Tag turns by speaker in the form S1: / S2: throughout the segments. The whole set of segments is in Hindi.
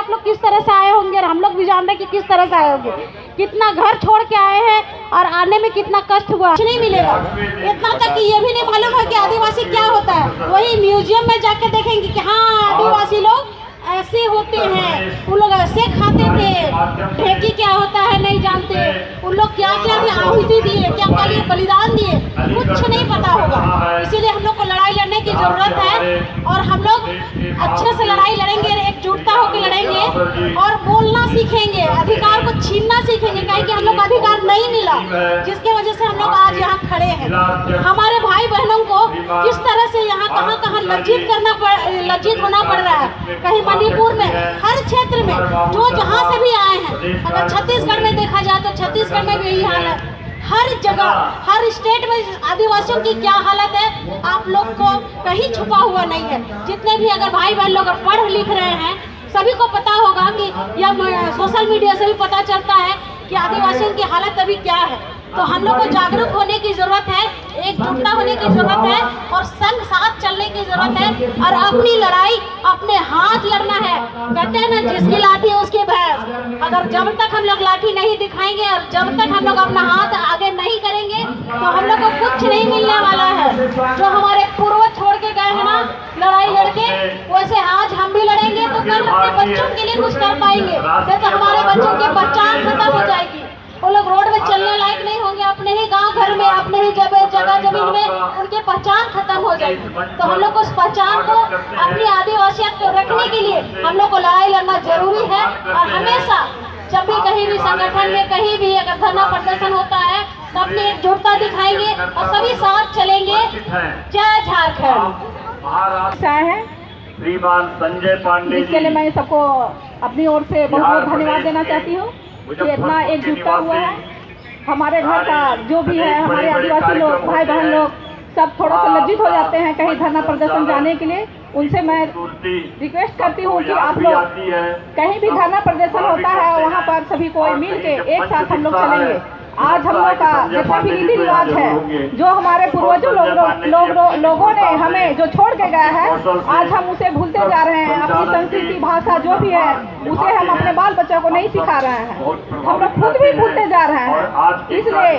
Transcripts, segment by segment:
S1: आप लोग किस तरह से आए होंगे और हम लोग भी जान रहे हैं कि किस तरह से आए होंगे। कितना घर छोड़ के आए हैं और आने में कितना कष्ट हुआ। कुछ नहीं मिलेगा। इतना तक कि ये भी नहीं मालूम है कि आदिवासी क्या होता है। वही म्यूजियम में जाके देखेंगे कि हाँ आदिवासी लोग ऐसे होते हैं, उन लोग ऐसे खाते थे, ढेकी क्या होता है नहीं जानते, उन लोग क्या क्या आहुति दिए, क्या क्या लिए बलिदान दिए, कुछ नहीं पता होगा। इसीलिए हम लोग को लड़ाई लड़ने की जरूरत है और हम लोग अच्छे से लड़ाई लड़ेंगे, एकजुटता होकर लड़ेंगे और बोलना सीखेंगे, अधिकार को छीनना सीखेंगे। कहीं कि हम लोग का अधिकार नहीं मिला, जिसके वजह से हम लोग आज यहाँ खड़े हैं। हमारे भाई बहनों को किस तरह से यहाँ कहाँ कहाँ लज्जित होना पड़ रहा है। कहीं मणिपुर में, हर क्षेत्र में जो जहाँ से भी आए हैं, अगर छत्तीसगढ़ में देखा जाए तो छत्तीसगढ़ में भी यही हाल है। हर जगह, हर स्टेट में आदिवासियों की क्या हालत है आप लोग को कहीं छुपा हुआ नहीं है। जितने भी अगर भाई बहन लोग पढ़ लिख रहे हैं सभी को पता होगा कि या सोशल मीडिया से भी पता चलता है कि आदिवासियों की हालत अभी क्या है। तो हम लोग को जागरूक होने की जरूरत है, एकजुटता होने की जरूरत है और संग साथ चलने की जरूरत है और अपनी लड़ाई अपने हाथ लड़ना है। कहते हैं ना जिसकी लाठी उसकी भैंस। अगर जब तक हम लोग लाठी नहीं दिखाएंगे और जब तक हम लोग अपना हाथ आगे नहीं करेंगे तो हम लोग को कुछ नहीं मिलने वाला है। जो हमारे पूर्वज छोड़ के गए हैं ना लड़ाई लड़के, वैसे आज हम भी लड़ेंगे तो कल अपने बच्चों के लिए कुछ कर पाएंगे। तो हमारे बच्चों की पहचान खत्म हो जाएगी, वो लोग रोड में चलने लायक नहीं होंगे। अपने ही गांव घर में, अपने ही जगह जमीन में उनकी पहचान खत्म हो जाएगी। तो हम लोग को उस पहचान को, अपनी आदिवासियत को रखने के लिए हम लोग को लड़ाई लड़ना जरूरी है। और हमेशा जब भी कहीं भी संगठन में कहीं भी अगर धरना प्रदर्शन होता है तो अपनी एकजुटता दिखाएंगे और सभी साथ चलेंगे। जय झारखंड।
S2: है
S3: श्रीमान संजय पांडे,
S2: इसके लिए मैं सबको अपनी ओर से बहुत बहुत धन्यवाद देना चाहती हूँ कि इतना एकजुटता हुआ है। हमारे घर का जो भी है, हमारे आदिवासी लोग भाई बहन लोग सब थोड़ा सा लज्जित हो जाते हैं कहीं धरना प्रदर्शन जाने के लिए। उनसे मैं रिक्वेस्ट करती हूँ कि आप लोग कहीं भी धरना प्रदर्शन होता है वहाँ पर सभी कोई मिल के एक साथ हम लोग चलेंगे। आज हम लोग का जितना भी रीति रिवाज है, जो हमारे पूर्वजों लोगों ने हमें जो छोड़ के गया है, आज हम उसे भूलते जा रहे हैं। अपनी संस्कृति भाषा जो भी है उसे हम अपने बाल बच्चों को नहीं सिखा रहे हैं, हम लोग खुद भी भूलते जा रहे हैं। इसलिए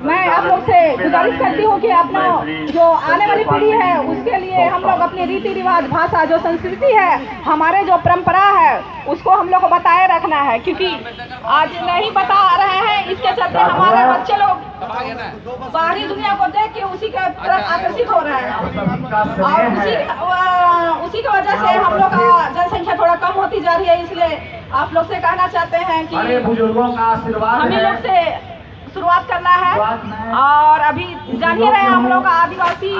S2: मैं आप लोग से गुजारिश करती हूँ कि अपना जो आने वाली पीढ़ी है उसके लिए हम लोग अपने रीति रिवाज भाषा जो संस्कृति है, हमारे जो परंपरा है उसको हम लोग को बताए रखना है। क्योंकि आज नहीं बता रहे हैं, इसके चलते हमारे बच्चे लोग बाहरी दुनिया को देख के उसी के तरफ आकर्षित हो रहे हैं और उसी की वजह से हम लोग का जनसंख्या थोड़ा कम होती जा रही है। इसलिए आप लोग से कहना चाहते हैं कि
S3: बुजुर्गों का आशीर्वाद
S2: हमें लोग से शुरुआत करना है। और अभी जान ही रहे हैं हम लोग का आदिवासी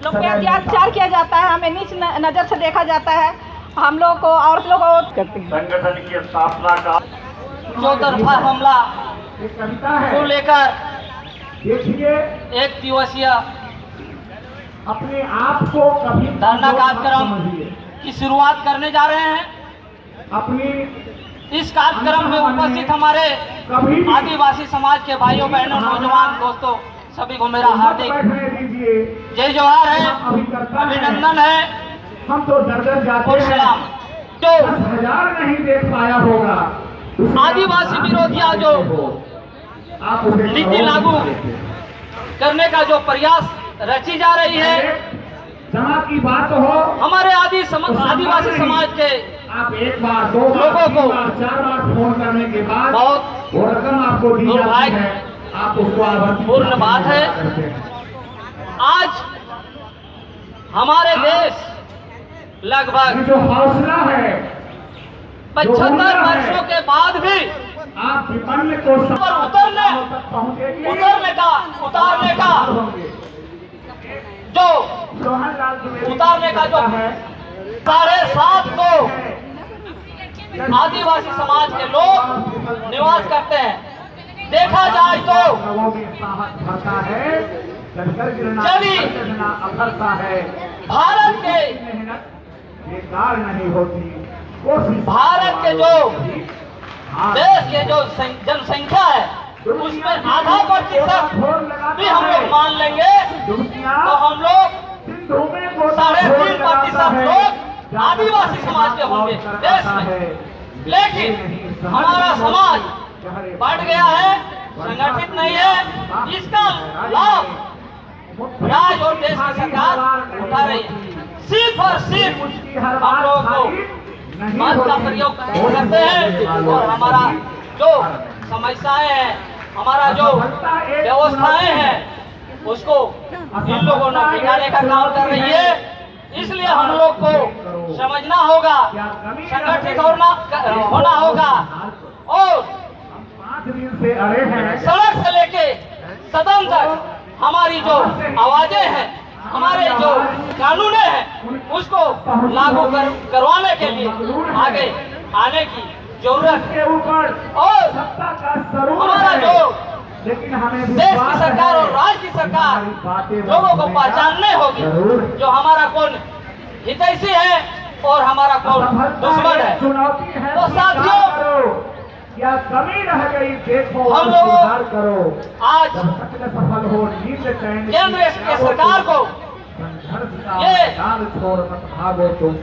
S2: लोग पे अत्याचार किया जाता है, हमें नीच नजर से देखा जाता है। हम लोग को औरत लोग करते हैं।
S3: संगठन की स्थापना का
S4: जो तरफा हमला को लेकर
S3: देखिए
S4: एक दिवसीय
S3: अपने आप को कभी
S4: धरना कार्यक्रम की शुरुआत करने जा रहे हैं।
S3: अपनी
S4: इस कार्यक्रम में उपस्थित हमारे आदिवासी समाज के भाइयों बहनों नौजवान दोस्तों सभी को मेरा हार्दिक जय जोहार है, अभिनंदन है
S3: हम तो दर जाते
S4: और सलाम। जो
S3: 10,000 नहीं देख पाया होगा
S4: आदिवासी विरोधिया जो नीति लागू करने का जो प्रयास रची जा रही है,
S3: जहाँ की बात हो
S4: हमारे आदिवासी समाज के
S3: आप एक बार दो
S4: लोगों को
S3: 4 बार फोन करने के बाद
S4: बहुत
S3: वो रकम आपको दी जाती है, आप उसको
S4: पूर्ण बात है। आज हमारे देश लगभग
S3: जो हौसला है
S4: 75 वर्षों के बाद भी
S3: आप विपन्न को
S4: पर उतारने का जो 7.5 को आदिवासी समाज के लोग निवास करते हैं। देखा जाए तो चली भारत के
S3: बेकार नहीं होती।
S4: भारत के जो देश के जो जनसंख्या है उसमें आधा प्रतिशत भी हम लोग मान लेंगे तो हम लोग 3.5% लोग आदिवासी समाज के होंगे देश में, लेकिन हमारा समाज बढ़ गया है, संगठित नहीं है। इसका लाभ राज्य और देश की सरकार उठा रही है। सिर्फ और सिर्फ हम लोगों को मत का प्रयोग करते हैं और हमारा जो समस्याएं हैं, हमारा जो व्यवस्थाएं हैं, उसको इन लोगों ने बिगाड़ने का काम कर रही है। इसलिए हम लोग को समझना होगा, संगठित होना होगा और सड़क से लेके सदन तक हमारी जो आवाजें हैं, हमारे जो कानून हैं, उसको लागू करवाने के लिए आगे आने की जरूरत है। और हमारा जो देश की सरकार और राज्य की सरकार लोगों को पहचानने होगी जो हमारा कौन हितैषी है और हमारा कौन दुश्मन है। तो साथियों,
S5: क्या कमी रह गई देखो,
S4: हम लोग
S5: करो
S4: आज
S5: सफल हो
S4: केंद्र के सरकार को ये
S5: छोड़ मत भागो तुम,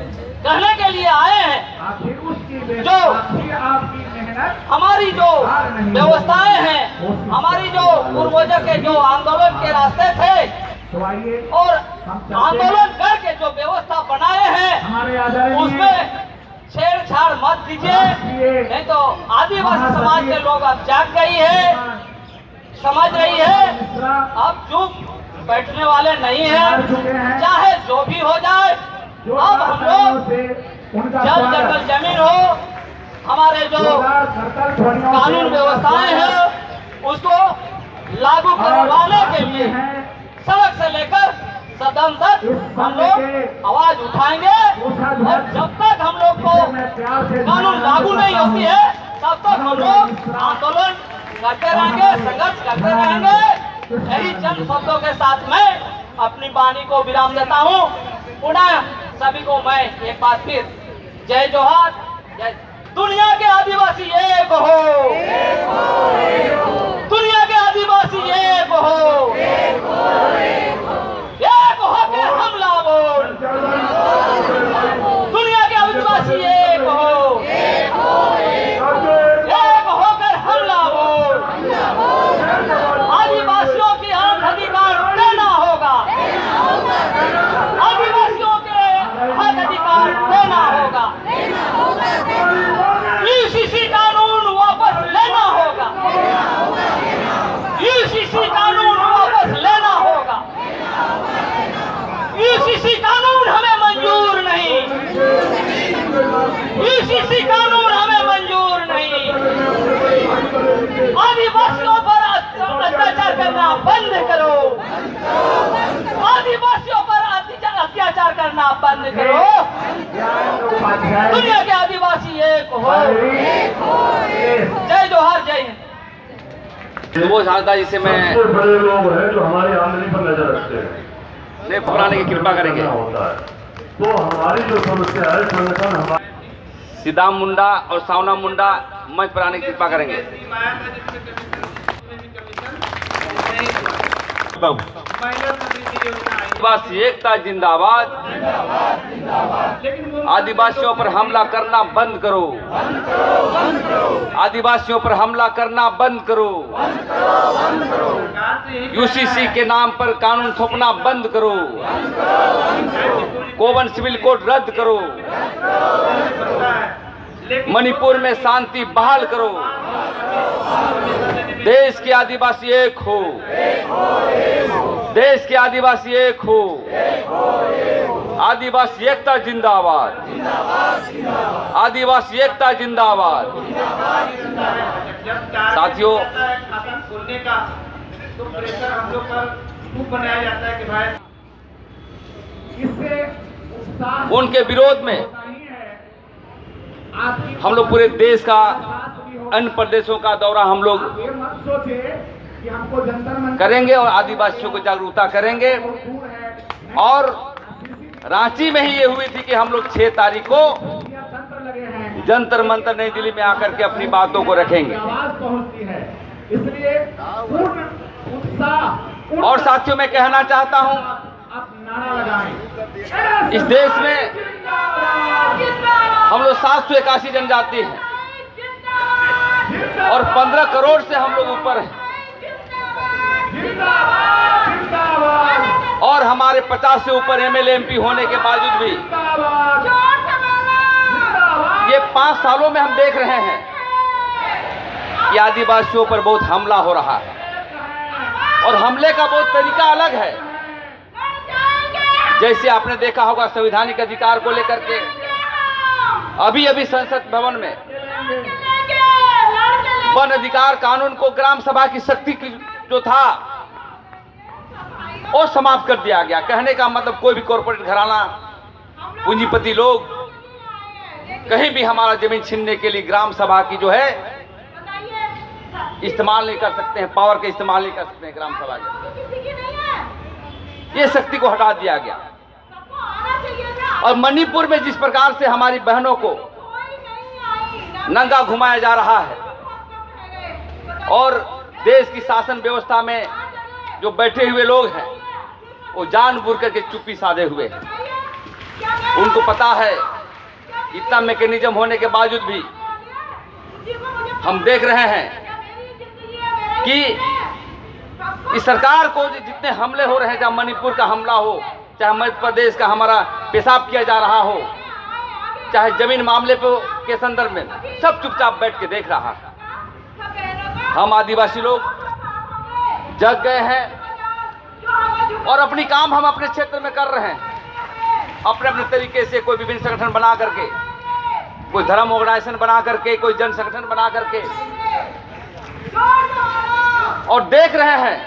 S4: कहने के लिए आए हैं
S5: आखिर उसकी
S4: जो
S5: आपकी मेहनत,
S4: हमारी जो व्यवस्थाएं हैं, हमारी जो पूर्वजों के जो आंदोलन के रास्ते थे
S5: तो आइए
S4: और आंदोलन करके जो व्यवस्था बनाए हैं,
S5: हमारे आदरणीय
S4: उसमें छेड़छाड़ मत कीजिए, नहीं तो आदिवासी समाज के लोग अब जाग गई है, समझ रही है, अब चुप बैठने वाले नहीं हैं। चाहे जो भी हो जाए, अब हम लोग जल जंगल जमीन हो, हमारे जो कानून व्यवस्थाएं हैं, उसको लागू करवाने के लिए सड़क से लेकर सदन तक हम लोग आवाज उठाएंगे। और जब तक हम लोग को कानून लागू नहीं होती है, तब तक हम लोग आंदोलन करते रहेंगे, संघर्ष करते रहेंगे। यही चंद शब्दों के साथ मैं अपनी वाणी को विराम देता हूँ। पुनः सभी को मैं एक बार फिर जय जोहार, जय। दुनिया के आदिवासी एक हो, दुनिया के आदिवासी एक हो, एक होकर हमला बोल, दुनिया के आदिवासी एक हो, एक होकर हमला बोल। आदिवासियों के हक अधिकार देना होगा, आदिवासियों के हक अधिकार देना होगा। यूसीसी कानून वापस लेना होगा, यूसीसी कानून वापस लेना होगा। यूसीसी कानून हमें मंजूर नहीं, यूसीसी कानून हमें मंजूर नहीं। आदिवासियों पर अत्याचार करना बंद करो, आदिवासियों पर अत्याचार करना बंद करो। दुनिया के आदिवासी एक हो। जय जोहार, जय हिंद।
S6: वो चाहता जिसे मैं
S7: सबसे बड़े लोग हैं जो हमारी आमदनी पर नजर रखते हैं,
S6: नहीं पकड़ाने की कृपा करेंगे।
S7: होता है तो हमारी जो समस्या है, संगठन हमारे
S6: सिदाम मुंडा और सावना मुंडा मंच पर आने की कृपा करेंगे। आदिवासी एकता जिंदाबाद, आदिवासियों पर हमला करना बंद करो, आदिवासियों पर हमला करना बंद करो, यूसीसी के नाम पर कानून थोपना बंद करो, कोवन सिविल कोड रद्द करो, मणिपुर में शांति बहाल करो। देश के आदिवासी एक हो, देश के आदिवासी एक हो, आदिवासी एकता जिंदाबाद, आदिवासी एकता जिंदाबाद। साथियों,
S5: खोलने का तो प्रेशर हम लोग पर खूब बनाया जाता है कि भाई इससे उत्साह
S6: उनके विरोध में हम लोग पूरे देश का अन्य प्रदेशों का दौरा हम लोग
S5: ये मत सोचे कि हमको जंतर मंतर
S6: करेंगे और आदिवासियों को जागरूकता करेंगे।
S5: दूर है,
S6: और रांची में ही ये हुई थी कि हम लोग 6 तारीख को
S5: या तंत्र लगे हैं,
S6: जंतर मंतर नई दिल्ली में आकर के अपनी बातों को रखेंगे।
S5: आवाज पहुंचती है, इसलिए पूर्ण उत्साह
S6: और साथियों, मैं कहना चाहता हूं,
S5: अब नारा लगाएं।
S6: इस देश में हम लोग 781 जनजाति हैं और 15 करोड़ से हम लोग ऊपर हैं और हमारे 50 से ऊपर एमएलए एमपी होने के बावजूद भी ये 5 सालों में हम देख रहे हैं कि आदिवासियों पर बहुत हमला हो रहा है और हमले का बहुत तरीका अलग है। जैसे आपने देखा होगा संवैधानिक अधिकार को लेकर के अभी अभी संसद भवन में वन अधिकार कानून को ग्राम सभा की शक्ति की जो था वो समाप्त कर दिया गया। कहने का मतलब कोई भी कॉर्पोरेट घराना पूंजीपति लोग कहीं भी हमारा जमीन छीनने के लिए ग्राम सभा की जो है इस्तेमाल नहीं कर सकते हैं, पावर का इस्तेमाल नहीं कर सकते हैं ग्राम सभा के। ये शक्ति को हटा दिया गया। और मणिपुर में जिस प्रकार से हमारी बहनों को नंगा घुमाया जा रहा है और देश की शासन व्यवस्था में जो बैठे हुए लोग हैं वो जानबूझ करके चुप्पी साधे हुए हैं। उनको पता है इतना मैकेनिज्म होने के बावजूद भी हम देख रहे हैं कि इस सरकार को जितने हमले हो रहे हैं, चाहे मणिपुर का हमला हो, चाहे मध्य प्रदेश का हमारा पेशाब किया जा रहा हो, चाहे जमीन मामले के संदर्भ में, सब चुपचाप बैठ के देख रहा है। हम आदिवासी लोग जग गए हैं और अपनी काम हम अपने क्षेत्र में कर रहे हैं, अपने अपने तरीके से। कोई विभिन्न संगठन बना करके, कोई धर्म ऑर्गेनाइजेशन बना करके, कोई जन संगठन बना करके, और देख रहे हैं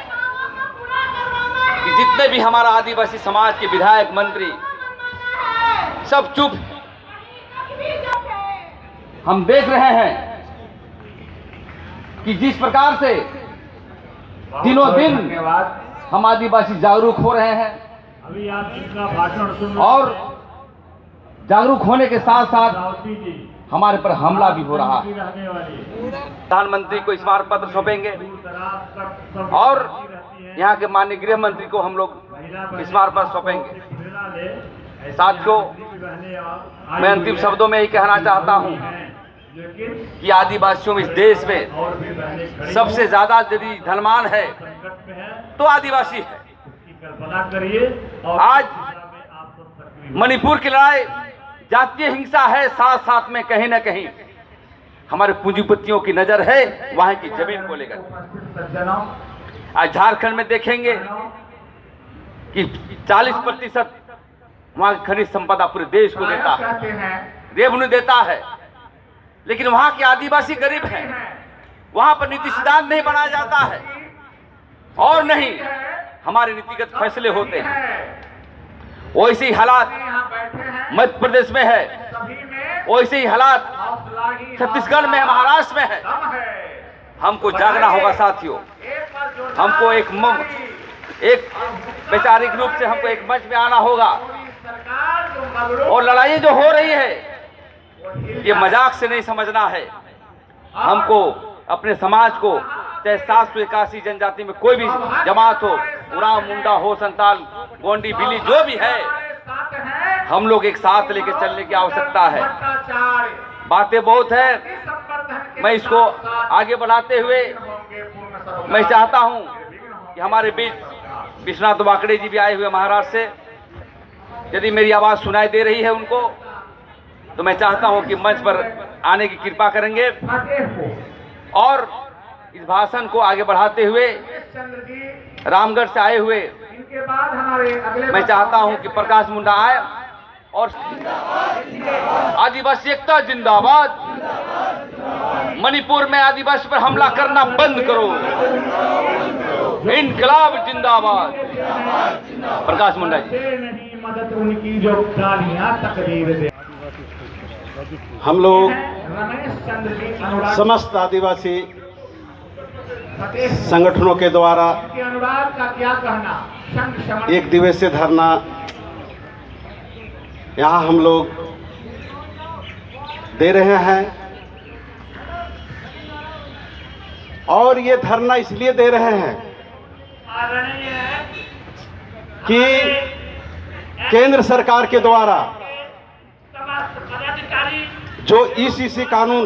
S6: कि जितने भी हमारा आदिवासी समाज के विधायक मंत्री सब चुप। हम देख रहे हैं कि जिस प्रकार से दिनों दिन हम आदिवासी जागरूक हो रहे हैं
S5: अभी आप इनका भाषण सुन
S6: और जागरूक होने के साथ साथ हमारे पर हमला भी हो रहा है। प्रधानमंत्री को स्मारक पत्र सौंपेंगे और यहाँ के माननीय गृह मंत्री को हम लोग स्मारक पत्र सौंपेंगे। साथियों, मैं अंतिम शब्दों में ही कहना चाहता हूँ कि आदिवासियों में इस देश में सबसे ज्यादा यदि धनवान है तो आदिवासी है। आज मणिपुर की लड़ाई जातीय हिंसा है, साथ साथ में कहीं न कहीं हमारे पूंजीपतियों की नजर है वहां की जमीन को लेकर। आज झारखंड में देखेंगे कि 40% वहां की खनिज संपदा पूरे देश को देता है, रेवेन्यू देता है, लेकिन वहां के आदिवासी गरीब हैं। वहां पर नीति सिद्धांत नहीं बनाया जाता है और नहीं हमारे नीतिगत फैसले होते हैं। वैसे ही हालात मध्य प्रदेश में है, वैसे ही हालात छत्तीसगढ़ में है, महाराष्ट्र में है। हमको जागना होगा साथियों। हमको एक वैचारिक रूप से हमको एक मंच में आना होगा और लड़ाई जो हो रही है ये मजाक से नहीं समझना है। हमको अपने समाज को, चाहे 781 जनजाति में कोई भी जमात हो, उरांव, मुंडा हो, संताल, गोंडी, बिली, जो भी है, हम लोग एक साथ लेके चलने की आवश्यकता है। बातें बहुत है, मैं इसको आगे बढ़ाते हुए मैं चाहता हूं कि हमारे बीच विश्वनाथ वाकड़े जी भी आए हुए महाराष्ट्र से। यदि मेरी आवाज सुनाई दे रही है उनको, तो मैं चाहता हूं कि मंच पर आने की कृपा करेंगे और इस भाषण को आगे बढ़ाते हुए रामगढ़ से आए हुए मैं चाहता हूं कि प्रकाश मुंडा आए और आदिवासी एकता जिंदाबाद। मणिपुर में आदिवासी पर हमला करना बंद करो। इनकलाब जिंदाबाद। प्रकाश मुंडा जी।
S5: मदद उनकी जो गालियां तकदीर दे।
S8: हम लोग
S5: रमेश चंद्र जी
S8: समस्त आदिवासी संगठनों के द्वारा
S5: अनुराग का क्या कहना,
S8: एक दिवसीय धरना यहाँ हम लोग दे रहे हैं और ये धरना इसलिए दे रहे हैं कि केंद्र सरकार के द्वारा जो ईसीसी कानून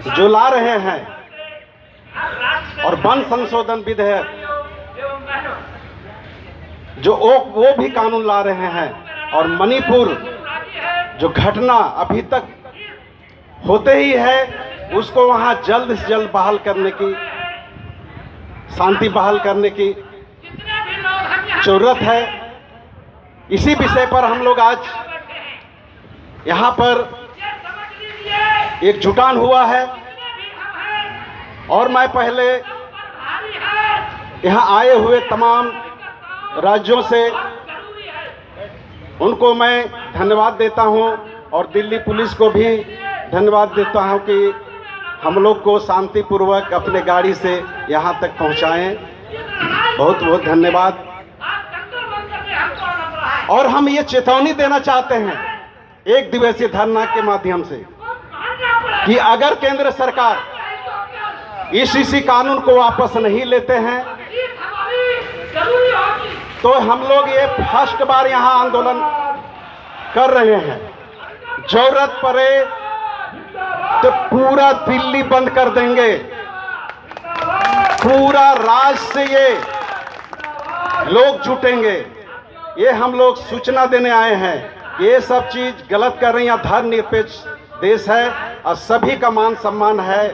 S8: जो ला रहे हैं और वन संशोधन विधेयक जो वो भी कानून ला रहे हैं, और मणिपुर जो घटना अभी तक होते ही है उसको वहां जल्द से जल्द बहाल करने की, शांति बहाल करने की जरूरत है। इसी विषय पर हम लोग आज यहाँ पर एक जुटान हुआ है, और मैं पहले यहाँ आए हुए तमाम राज्यों से उनको मैं धन्यवाद देता हूँ, और दिल्ली पुलिस को भी धन्यवाद देता हूँ कि हम लोग को शांतिपूर्वक अपने गाड़ी से यहाँ तक पहुँचाएं। बहुत बहुत धन्यवाद। और हम ये चेतावनी देना चाहते हैं एक दिवसीय धरना के माध्यम से कि अगर केंद्र सरकार ईसीसी कानून को वापस नहीं लेते हैं तो हम लोग ये फर्स्ट बार यहाँ आंदोलन कर रहे हैं। जरूरत पड़े तो पूरा दिल्ली बंद कर देंगे, पूरा राज्य से ये लोग जुटेंगे। ये हम लोग सूचना देने आए हैं। ये सब चीज गलत कर रहे हैं। यहाँ धर्मनिरपेक्ष देश है और सभी का मान सम्मान है,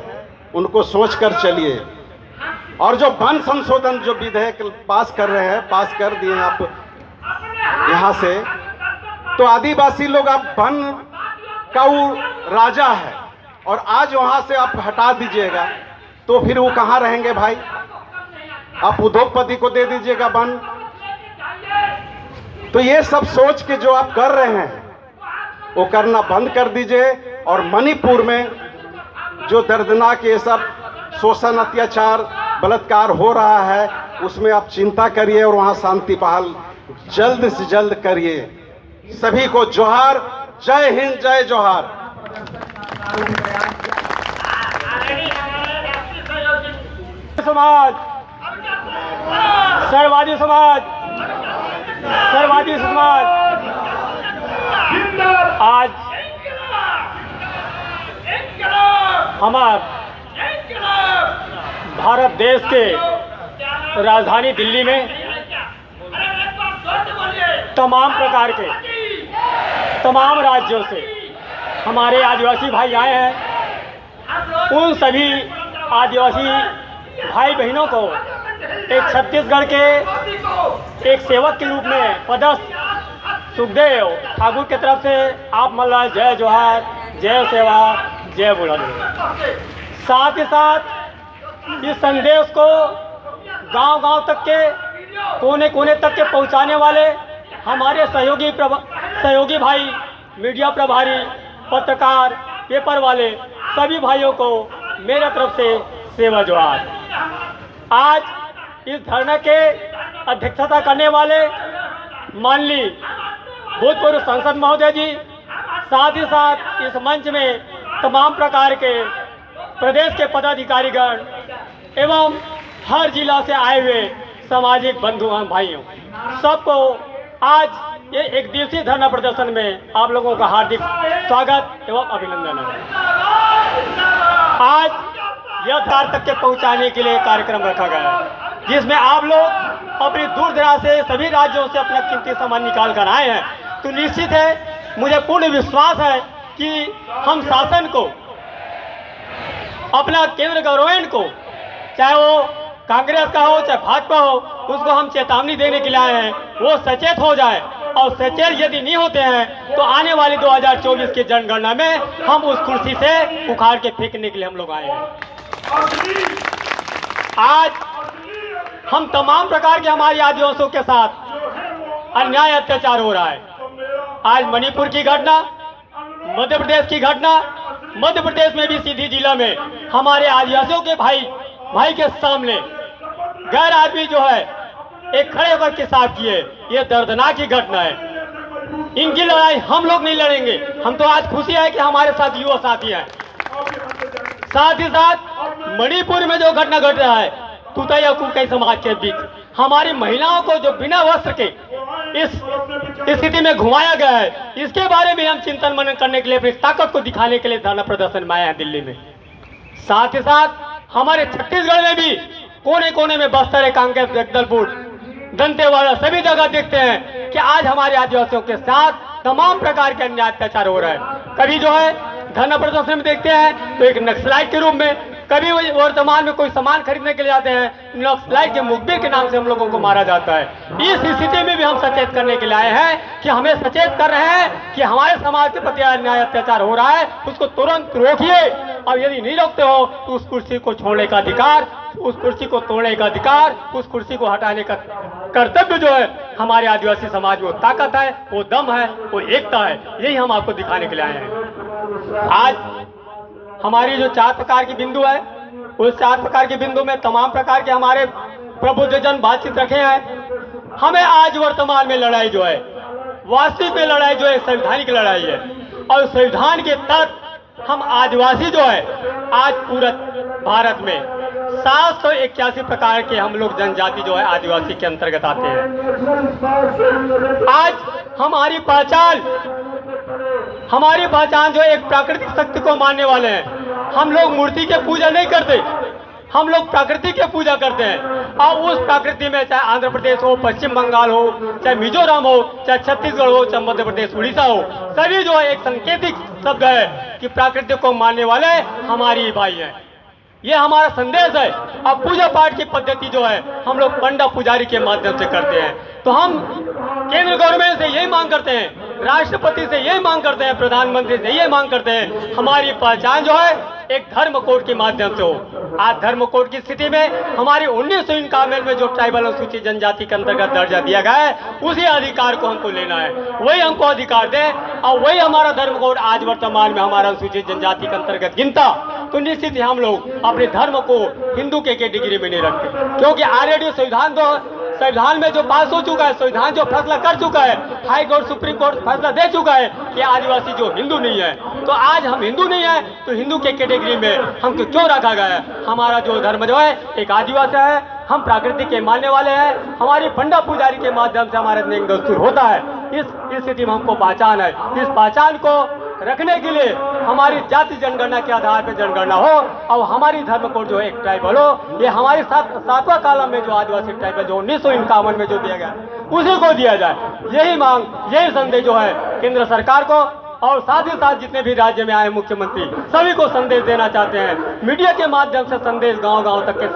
S8: उनको सोच कर चलिए। और जो वन संशोधन जो विधेयक पास कर रहे हैं, पास कर दिए आप यहाँ से, तो आदिवासी लोग अब वन का वो राजा है, और आज वहाँ से आप हटा दीजिएगा तो फिर वो कहाँ रहेंगे भाई? आप उद्योगपति को दे दीजिएगा वन। तो ये सब सोच के जो आप कर रहे हैं वो करना बंद कर दीजिए। और मणिपुर में जो दर्दनाक ये सब शोषण, अत्याचार, बलात्कार हो रहा है उसमें आप चिंता करिए और वहाँ शांति बहाल जल्द से जल्द करिए। सभी को जोहार, जय हिंद, जय जोहार।
S9: समाज, सर्ववादी समाज, सर्ववादी समाज आज हमारे भारत देश के राजधानी दिल्ली में तमाम प्रकार के तमाम राज्यों से हमारे आदिवासी भाई आए हैं। उन सभी आदिवासी भाई बहनों को एक छत्तीसगढ़ के एक सेवक के रूप में पदस्थ सुखदेव ठाकुर की तरफ से आप मल्ला जय जोहार, जय सेवा, जय बुढ़ानी। साथ ही साथ इस संदेश को गांव-गांव तक के, कोने-कोने तक के पहुंचाने वाले हमारे सहयोगी भाई, मीडिया प्रभारी, पत्रकार, पेपर वाले सभी भाइयों को मेरे तरफ से सेवा जोहार। आज इस धरना के अध्यक्षता करने वाले माननीय भूतपूर्व सांसद महोदय जी, साथ ही साथ इस मंच में तमाम प्रकार के प्रदेश के पदाधिकारीगण एवं हर जिला से आए हुए सामाजिक बंधु भाइयों, सबको आज ये एक दिवसीय धरना प्रदर्शन में आप लोगों का हार्दिक स्वागत एवं अभिनंदन है। आज यह धार तक के पहुंचाने के लिए कार्यक्रम रखा गया है, जिसमें आप लोग अपनी दूर दराज से सभी राज्यों से अपना कीमती सामान निकाल कर आए हैं। तो निश्चित है, मुझे पूर्ण विश्वास है कि हम शासन को, अपना केंद्र गवर्नमेंट को, चाहे वो कांग्रेस का हो चाहे भाजपा हो, उसको हम चेतावनी देने के लिए आए हैं। वो सचेत हो जाए, और सचेत यदि नहीं होते हैं तो आने वाली 2024 की जनगणना में हम उस कुर्सी से उखाड़ के फेंकने के लिए हम लोग आए हैं। आज हम तमाम प्रकार के हमारी आदिवासियों के साथ अन्याय अत्याचार हो रहा है। आज मणिपुर की घटना, मध्य प्रदेश की घटना, मध्य प्रदेश में भी सीधी जिला में हमारे आदिवासियों के भाई के सामने गैर आदमी जो है एक खड़े होकर के साथ किए, ये दर्दनाक की घटना है। इनकी लड़ाई हम लोग नहीं लड़ेंगे। हम तो आज खुशी है कि हमारे साथ युवा साथी हैं। साथ ही साथ मणिपुर में जो घटना घट रहा है तुतई और कुकई समाज के बीच, हमारी महिलाओं को जो बिना वस्त्र के इस स्थिति में घुमाया गया है, इसके बारे में हम चिंतन मनन करने के लिए, अपनी ताकत को दिखाने के लिए धरना प्रदर्शन में आए हैं दिल्ली में। साथ ही साथ हमारे छत्तीसगढ़ में भी कोने कोने में बस्तर, कांकेर, जगदलपुर, दंतेवाड़ा सभी जगह देखते हैं कि आज हमारे आदिवासियों के साथ तमाम प्रकार के अन्याय अत्याचार हो रहा है। कभी जो है धरना प्रदर्शन में देखते हैं तो एक नक्सलाइट के रूप में, कभी वर्तमान में कोई सामान खरीदने के लिए आते हैं, नक्सलाइट के मुखबिर के नाम से हम लोगों को मारा जाता है। इस स्थिति में भी हम सचेत करने के लिए आए हैं कि हमें सचेत कर रहे हैं कि हमारे समाज के प्रति अन्याय अत्याचार हो रहा है, उसको तुरंत रोकिए, और यदि नहीं रोकते हो तो उस कुर्सी को छोड़ने का अधिकार, उस कुर्सी को तोड़ने का अधिकार, उस कुर्सी को हटाने का कर्तव्य जो है हमारे आदिवासी समाज में, वो ताकत है, वो दम है, वो एकता है, यही हम आपको दिखाने के लिए आए हैं। आज हमारी जो 4 प्रकार की बिंदु है, उस 4 प्रकार के बिंदु में तमाम प्रकार के हमारे प्रबुद्धजन बातचीत रखे हैं। हमें आज वर्तमान में लड़ाई जो है, वास्तविक में लड़ाई जो है संवैधानिक लड़ाई है, और संविधान के तहत हम आदिवासी जो है आज पूरा भारत में 781 प्रकार के हम लोग जनजाति जो है आदिवासी के अंतर्गत आते हैं। आज हमारी पहचान जो एक प्राकृतिक शक्ति को मानने वाले हैं। हम लोग मूर्ति के पूजा नहीं करते, हम लोग प्रकृति के पूजा करते हैं। और उस प्रकृति में चाहे आंध्र प्रदेश हो, पश्चिम बंगाल हो, चाहे मिजोरम हो, चाहे छत्तीसगढ़ हो, चाहे मध्य प्रदेश, उड़ीसा हो, सभी जो है एक सांकेतिक शब्द है कि प्रकृति को मानने वाले हमारी भाई हैं। ये हमारा संदेश है। अब पूजा पाठ की पद्धति जो है हम लोग पंडा पुजारी के माध्यम से करते हैं। तो हम केंद्र गवर्नमेंट से यही मांग करते हैं, राष्ट्रपति से यही मांग करते हैं, प्रधानमंत्री से यही मांग करते हैं, हमारी पहचान जो है एक धर्म कोड के माध्यम से हो। आज धर्म कोड की स्थिति में हमारी 1951 में जो ट्राइबल अनुसूचित जनजाति के अंतर्गत दर्जा दिया गया है, उसी अधिकार को हमको लेना है, वही हमको अधिकार दें, और वही हमारा धर्म कोड आज वर्तमान में हमारा अनुसूचित जनजाति के अंतर्गत गिनता, तो निश्चित ही हम लोग अपने धर्म को हिंदू के कैटेगरी में नहीं रखते, क्योंकि ऑलरेडी संविधान में जो पास हो चुका है, संविधान जो फैसला कर चुका है, हाई कोर्ट, सुप्रीम कोर्ट फैसला दे चुका है कि आदिवासी जो हिंदू नहीं है, तो आज हम हिंदू नहीं है तो हिंदू के कैटेगरी में हमको क्यों रखा गया है? हमारा जो धर्म जो है एक आदिवासी है, हम प्रकृति के मानने वाले हैं, हमारी पंडा पुजारी के माध्यम से हमारा नेम दस्तूर होता है। इस स्थिति में हमको पहचान है। इस पहचान को रखने के लिए हमारी जाति जनगणना के आधार पर जनगणना हो, और हमारी धर्म कोड जो है एक ट्राइबल हो। ये हमारे 7वां कॉलम में जो आदिवासी ट्राइबल जो 1951 में जो दिया गया उसी को दिया जाए। यही मांग, यही संदेश जो है केंद्र सरकार को, और साथ ही साथ जितने भी राज्य में आए मुख्यमंत्री सभी को संदेश देना चाहते हैं। मीडिया के माध्यम से संदेश गांव-गांव तक के,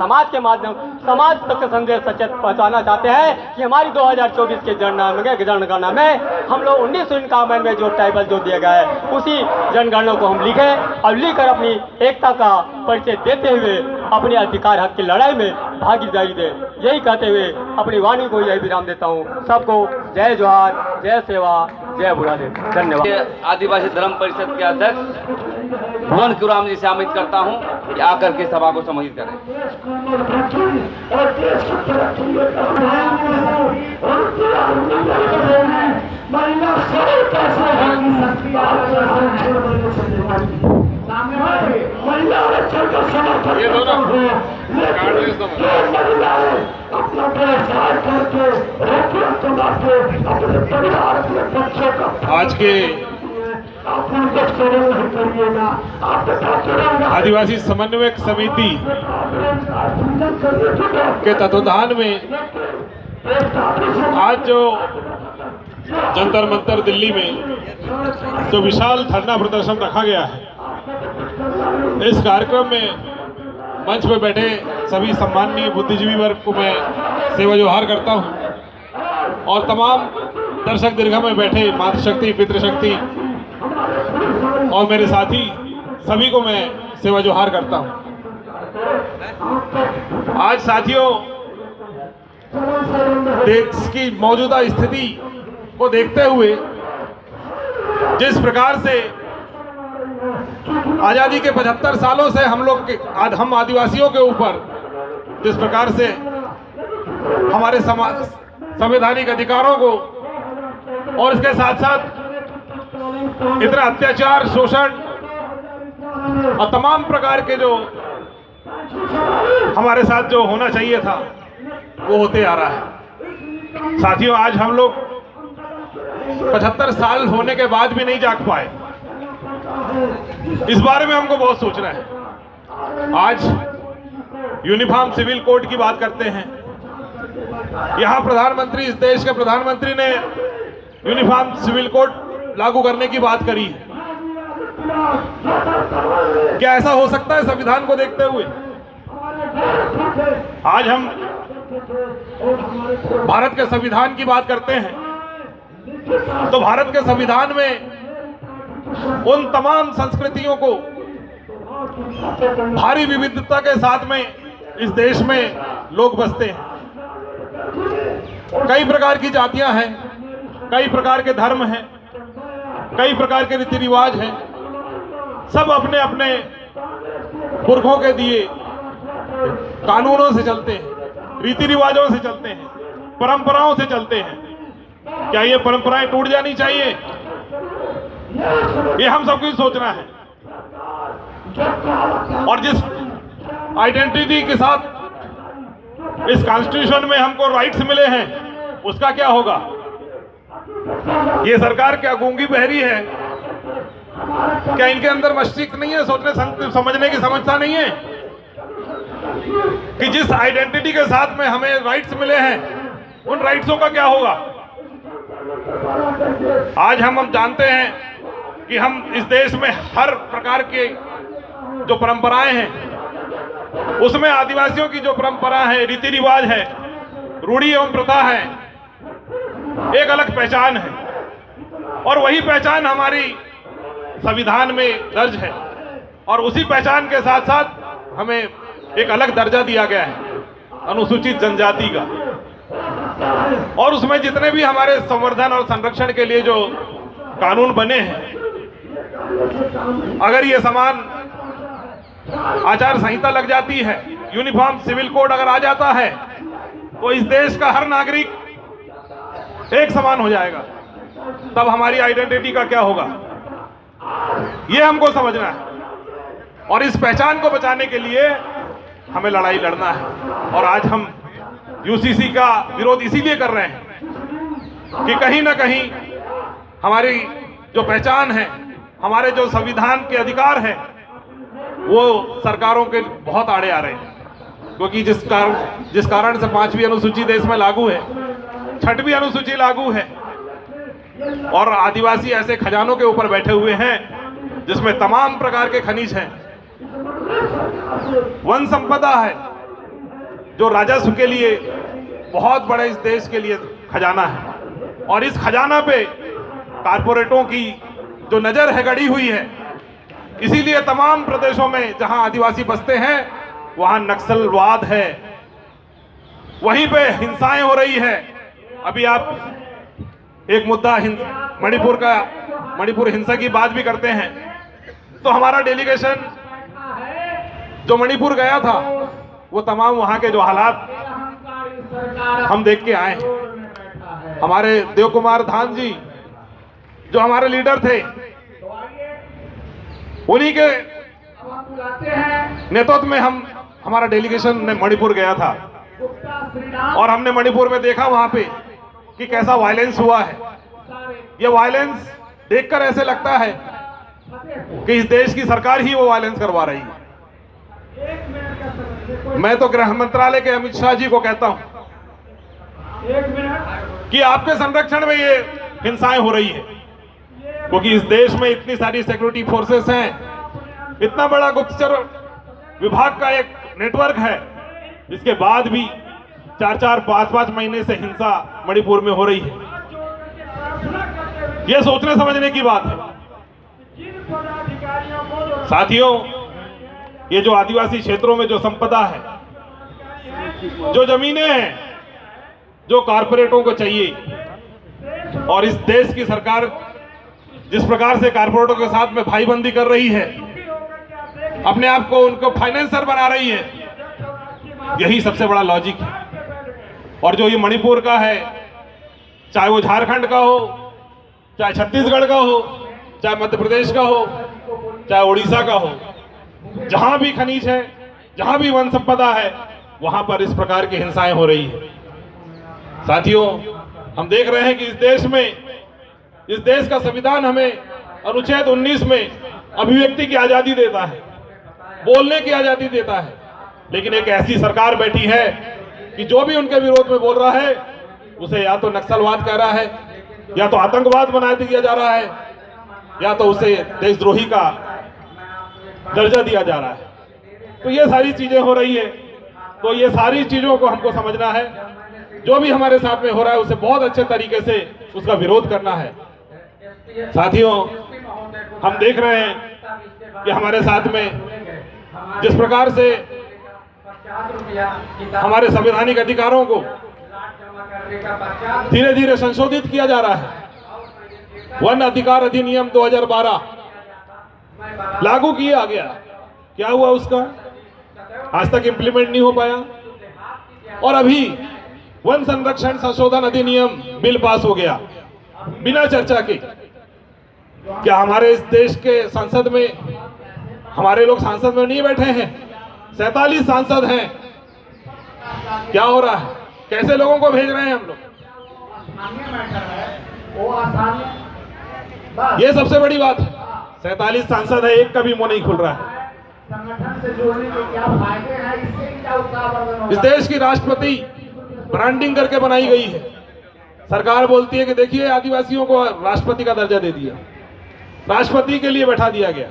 S9: समाज तक के संदेश सचेत पहुंचाना चाहते हैं कि हमारी 2024 के जनगणना में हम लोग 1951 में जो ट्राइबल जो दिया गया है उसी जनगणना को हम लिखें, और लिखकर अपनी एकता का परिचय देते हुए अपने अधिकार हक की लड़ाई में भागीदारी दें। यही कहते हुए अपनी वाणी को यही विराम देता हूँ। सबको जय जोहार, जय सेवा, जय बुरादेव। धन्यवाद।
S6: आदिवासी धर्म परिषद के अध्यक्ष भुवन कुराम जी से आमित करता हूं कि आकर के सभा को संबोधित करें।
S10: आज के आदिवासी समन्वयक समिति के तत्वाधान में आज जो जंतर मंतर दिल्ली में जो विशाल धरना प्रदर्शन रखा गया है, इस कार्यक्रम में मंच पर बैठे सभी सम्माननीय बुद्धिजीवी वर्ग को मैं सेवा जोहार करता हूं, और तमाम दर्शक दीर्घा में बैठे मातृशक्ति, पितृशक्ति और मेरे साथी सभी को मैं सेवा जोहार करता हूं। आज साथियों, देश की मौजूदा स्थिति को देखते हुए जिस प्रकार से आज़ादी के 75 सालों से हम आदिवासियों के ऊपर जिस प्रकार से हमारे संवैधानिक अधिकारों को और इसके साथ साथ इतना अत्याचार, शोषण और तमाम प्रकार के जो हमारे साथ जो होना चाहिए था वो होते आ रहा है। साथियों, आज हम लोग 75 साल होने के बाद भी नहीं जाग पाए। इस बारे में हमको बहुत सोचना है। आज यूनिफॉर्म सिविल कोड की बात करते हैं। यहाँ प्रधानमंत्री, इस देश के प्रधानमंत्री ने यूनिफॉर्म सिविल कोड लागू करने की बात करी है। क्या ऐसा हो सकता है संविधान को देखते हुए? आज हम भारत के संविधान की बात करते हैं तो भारत के संविधान में उन तमाम संस्कृतियों को भारी विविधता के साथ में इस देश में लोग बसते हैं। कई प्रकार की जातियां हैं, कई प्रकार के धर्म हैं, कई प्रकार के रीति रिवाज हैं। सब अपने अपने पुरखों के दिए कानूनों से चलते हैं, रीति रिवाजों से चलते हैं, परंपराओं से चलते हैं। क्या ये परंपराएं टूट जानी चाहिए? ये हम सबको सोचना है। और जिस आइडेंटिटी के साथ इस कॉन्स्टिट्यूशन में हमको राइट्स मिले हैं, उसका क्या होगा? ये सरकार क्या गूंगी बहरी है? क्या इनके अंदर मस्तिष्क नहीं है? सोचने समझने की समझता नहीं है कि जिस आइडेंटिटी के साथ में हमें राइट्स मिले हैं, उन राइट्सों का क्या होगा? आज हम जानते हैं कि हम इस देश में हर प्रकार के जो परंपराएं हैं, उसमें आदिवासियों की जो परंपरा है, रीति रिवाज है, रूढ़ी एवं प्रथा है, एक अलग पहचान है। और वही पहचान हमारी संविधान में दर्ज है। और उसी पहचान के साथ साथ हमें एक अलग दर्जा दिया गया है अनुसूचित जनजाति का। और उसमें जितने भी हमारे संवर्धन और संरक्षण के लिए जो कानून बने हैं, अगर ये समान आचार संहिता लग जाती है, यूनिफॉर्म सिविल कोड अगर आ जाता है, तो इस देश का हर नागरिक एक समान हो जाएगा। तब हमारी आइडेंटिटी का क्या होगा, ये हमको समझना है। और इस पहचान को बचाने के लिए हमें लड़ाई लड़ना है। और आज हम यूसीसी का विरोध इसीलिए कर रहे हैं कि कहीं ना कहीं हमारी जो पहचान है, हमारे जो संविधान के अधिकार हैं, वो सरकारों के बहुत आड़े आ रहे हैं। क्योंकि जिस कारण से 5वीं अनुसूची देश में लागू है, 6वीं अनुसूची लागू है, और आदिवासी ऐसे खजानों के ऊपर बैठे हुए हैं जिसमें तमाम प्रकार के खनिज हैं। वन संपदा है जो राजस्व के लिए बहुत बड़े इस देश के लिए खजाना है। और इस खजाना पे कारपोरेटों की जो नजर है गड़ी हुई है। इसीलिए तमाम प्रदेशों में जहां आदिवासी बसते हैं, वहां नक्सलवाद है, वहीं पे हिंसाएं हो रही है। अभी आप एक मुद्दा मणिपुर हिंसा की बात भी करते हैं, तो हमारा डेलीगेशन जो मणिपुर गया था, वो तमाम वहां के जो हालात हम देख के आए हैं। हमारे देव कुमार धान जी जो हमारे लीडर थे, उन्हीं के नेतृत्व में हमारा डेलीगेशन मणिपुर गया था। और हमने मणिपुर में देखा वहां पे कि कैसा वायलेंस हुआ है। ये वायलेंस देखकर ऐसे लगता है कि इस देश की सरकार ही वो वायलेंस करवा रही है। मैं तो गृह मंत्रालय के अमित शाह जी को कहता हूं कि आपके संरक्षण में ये हिंसाएं हो रही है, क्योंकि इस देश में इतनी सारी सिक्योरिटी फोर्सेस हैं, इतना बड़ा गुप्तचर विभाग का एक नेटवर्क है, इसके बाद भी 4-4, 5-5 महीने से हिंसा मणिपुर में हो रही है। यह सोचने समझने की बात है। साथियों, ये जो आदिवासी क्षेत्रों में जो संपदा है, जो जमीनें हैं, जो कारपोरेटों को चाहिए, और इस देश की सरकार जिस प्रकार से कारपोरेटों के साथ में भाईबंदी कर रही है, अपने आप को उनको फाइनेंसर बना रही है, यही सबसे बड़ा लॉजिक है। और जो ये मणिपुर का है, चाहे वो झारखंड का हो, चाहे छत्तीसगढ़ का हो, चाहे मध्य प्रदेश का हो, चाहे उड़ीसा का हो, जहां भी खनिज है, जहां भी वन संपदा है, वहां पर इस प्रकार की हिंसाएं हो रही है। साथियों, हम देख रहे हैं कि इस देश में इस देश का संविधान हमें अनुच्छेद 19 में अभिव्यक्ति की आजादी देता है, बोलने की आजादी देता है, लेकिन एक ऐसी सरकार बैठी है कि जो भी उनके विरोध में बोल रहा है उसे या तो नक्सलवाद कह रहा है, या तो आतंकवाद बना दिया जा रहा है, या तो उसे देशद्रोही का दर्जा दिया जा रहा है। तो ये सारी चीजें हो रही है। तो ये सारी चीजों को हमको समझना है। जो भी हमारे साथ में हो रहा है उसे बहुत अच्छे तरीके से उसका विरोध करना है। साथियों, हम देख रहे हैं कि हमारे साथ में जिस प्रकार से हमारे संवैधानिक अधिकारों को धीरे धीरे संशोधित किया जा रहा है। वन अधिकार अधिनियम 2012 लागू किया गया, क्या हुआ उसका? आज तक इंप्लीमेंट नहीं हो पाया। और अभी वन संरक्षण संशोधन अधिनियम बिल पास हो गया बिना चर्चा के। क्या हमारे इस देश के संसद में हमारे लोग सांसद में नहीं बैठे हैं? 47 सांसद हैं। क्या हो रहा है? कैसे लोगों को भेज रहे हैं हम लोग? ये सबसे बड़ी बात है। 47 सांसद है, एक का भी मुंह नहीं खुल रहा है।
S5: संगठन से जोड़ने के क्या फायदे हैं, इससे क्या उत्साहवर्धन होगा?
S10: इस देश की राष्ट्रपति ब्रांडिंग करके बनाई गई है। सरकार बोलती है कि देखिए आदिवासियों को राष्ट्रपति का दर्जा दे दिया, राष्ट्रपति के लिए बैठा दिया गया।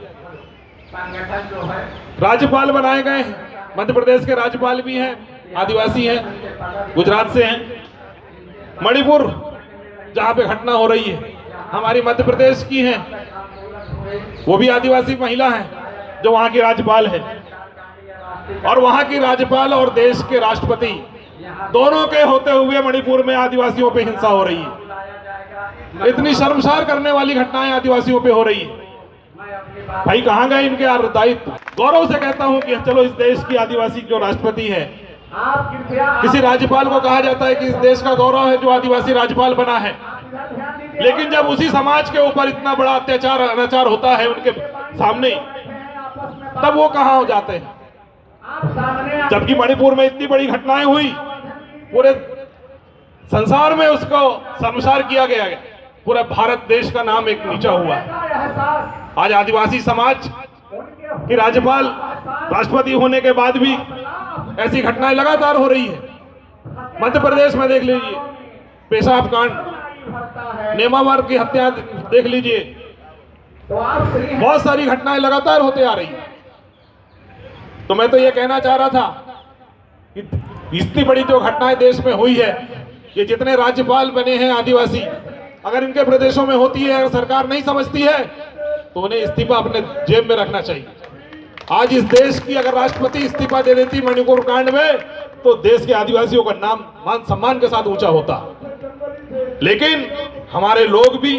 S5: संगठन जो है
S10: राज्यपाल बनाए गए हैं। मध्य प्रदेश के राज्यपाल भी हैं, आदिवासी हैं, गुजरात से हैं। मणिपुर जहां पे घटना हो रही है हमारी मध्य प्रदेश की है, वो भी आदिवासी महिला है जो वहां की राज्यपाल है। और वहां की राज्यपाल और देश के राष्ट्रपति दोनों के होते हुए मणिपुर में आदिवासियों पे हिंसा हो रही है। इतनी शर्मसार करने वाली घटनाएं आदिवासियों पे हो रही है। भाई कहां गए इनके दायित्व? गौरव से कहता हूं कि चलो इस देश की आदिवासी जो राष्ट्रपति है, किसी राज्यपाल को कहा जाता है कि इस देश का गौरव है जो आदिवासी राज्यपाल बना है, लेकिन जब उसी समाज के ऊपर इतना बड़ा अत्याचार अनाचार होता है उनके सामने, तब वो कहां हो जाते हैं? जबकि मणिपुर में इतनी बड़ी घटनाएं हुई, पूरे संसार में उसको शर्मसार किया गया, पूरा भारत देश का नाम एक नीचा हुआ। आज आदिवासी समाज की राज्यपाल राष्ट्रपति होने के बाद भी ऐसी घटनाएं लगातार हो रही है। मध्य प्रदेश में देख लीजिए, पेशाब कांड, नेमावर की हत्या देख लीजिए, बहुत सारी घटनाएं लगातार होते आ रही है। तो मैं तो ये कहना चाह रहा था कि इतनी बड़ी जो घटनाएं देश में हुई है, ये जितने राज्यपाल बने हैं आदिवासी, अगर इनके प्रदेशों में होती है, अगर सरकार नहीं समझती है तो उन्हें इस्तीफा अपने जेब में रखना चाहिए। आज इस देश की अगर राष्ट्रपति इस्तीफा दे देती मणिपुर कांड में, तो देश के आदिवासियों का नाम मान सम्मान के साथ ऊंचा होता। लेकिन हमारे लोग भी